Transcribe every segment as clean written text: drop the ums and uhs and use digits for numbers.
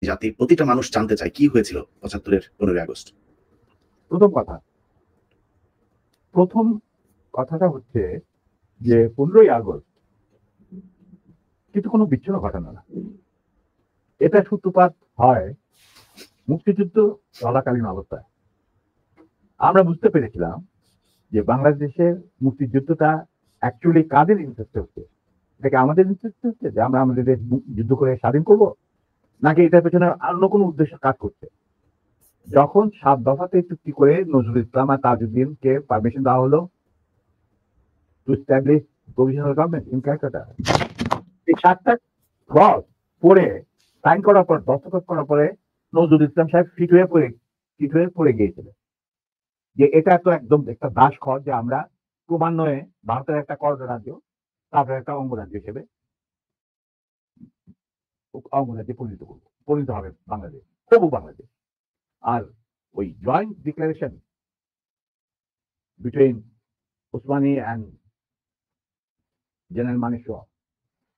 জাতি, প্রতিটা মানুষ জানতে চায় কি হয়েছিল ৭৫-এর 15ই আগস্ট। প্রথম কথাটা হচ্ছে যে 15ই আগস্ট কিন্তু কোনো বিচ্ছিন্ন ঘটনা না। এটা সূত্রপাত হয় মুক্তিযুদ্ধ চলাকালীন অবস্থায়। আমরা বুঝতে পেরেছিলাম যে বাংলাদেশের মুক্তিযুদ্ধটা অ্যাকচুয়ালি কাদের ইন্টারেস্টে হচ্ছে। এটাকে আমাদের ইন্টারেস্টে হচ্ছে যে আমরা আমাদের দেশ যুদ্ধ করে স্বাধীন করব, নাকি এটার পেছনে অন্য কোনো উদ্দেশ্য কাজ করছে। যখন 7 দফাতে চুক্তি করে নজরুল ইসলাম আর তাজউদ্দিনকে পারমিশন দেওয়া হলো to establish provisional government in Calcutta, এই 7টা ক্লজ পড়ে সাইন করার পর, দস্তখত করার পরে নজরুল ইসলাম সাহেব ফিট হয়ে পড়ে গিয়েছিলেন যে এটা তো একদম একটা দাস খর, যে আমরা ক্রমান্বয়ে ভারতের একটা করদ রাজ্য, তারপরে একটা অঙ্গরাজ্য হিসেবে অঙ্গরাজ্যে পরিণত হবে বাংলাদেশ, তবু বাংলাদেশ। আর ওই joint declaration between Usmani and general Manekshaw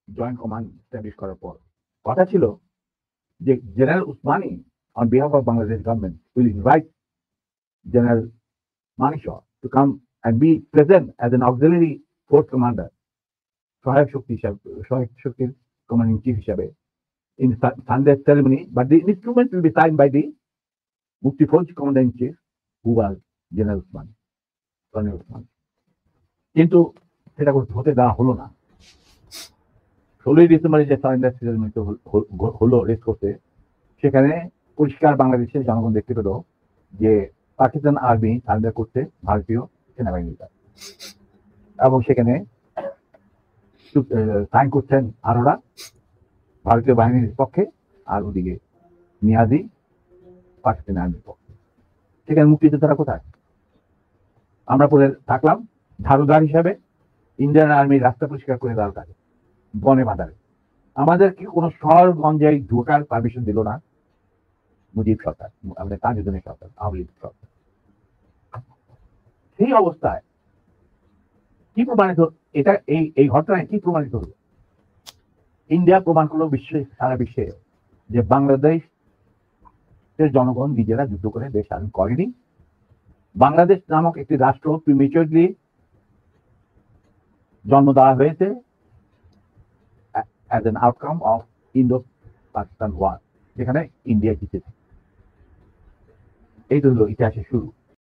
joint command establish করার পর কথা ছিল যে general Usmani on behalf of Bangladesh government will invite General Maneshaw to come and be present as an auxiliary force commander, সহায়ক শক্তির commanding chief হিসাবে in Sunday ceremony, but the instrument will be signed by the Mukti Force commander in chief who was General Usmani, Colonel Usmani. কিন্তু সেটা হতে দেওয়া হলো না। 16ই ডিসেম্বরে যে সারেন্ডার সেরেমনি হলো রেস করতে, সেখানে পরিষ্কার বাংলাদেশের জনগণ দেখতে পেল যে পাকিস্তান আর্মি সারেন্ডার করছে ভারতীয় সেনাবাহিনীর কাছে, এবং সেখানে সাইন করছেন আরোরা ভারতীয় বাহিনীর পক্ষে, আর ওদিকে নিয়াজি পাকিস্তান আর্মির পক্ষে। সেখানে মুক্তিযোদ্ধারা কোথায়? আমরা পরে থাকলাম ঝাড়ুদার হিসাবে ইন্ডিয়ান আর্মির রাস্তা পরিষ্কার করে দেওয়ার কাজে, বনে বাঁধারে। আমাদেরকে কোনো শহর গঞ্জায় ঢোকার পারমিশন দিল না মুজিব সরকার, আমাদের তাজউদ্দিনের সরকার, আওয়ামী লীগ সরকার। সেই অবস্থায় কি প্রমাণিত, এটা এই ঘটনায় কি প্রমাণিত হলো? ইন্ডিয়া প্রমাণ করলো সারা বিশ্বে যে বাংলাদেশের জনগণ নিজেরা যুদ্ধ করে দেশ স্বাধীন করেনি। বাংলাদেশ নামক একটি রাষ্ট্র প্রিমেচুরলি জন্ম দেওয়া হয়েছে as an outcome of Indo-Pakistan war, যেখানে ইন্ডিয়া জিতেছে। এই তো হলো ইতিহাসের শুরু।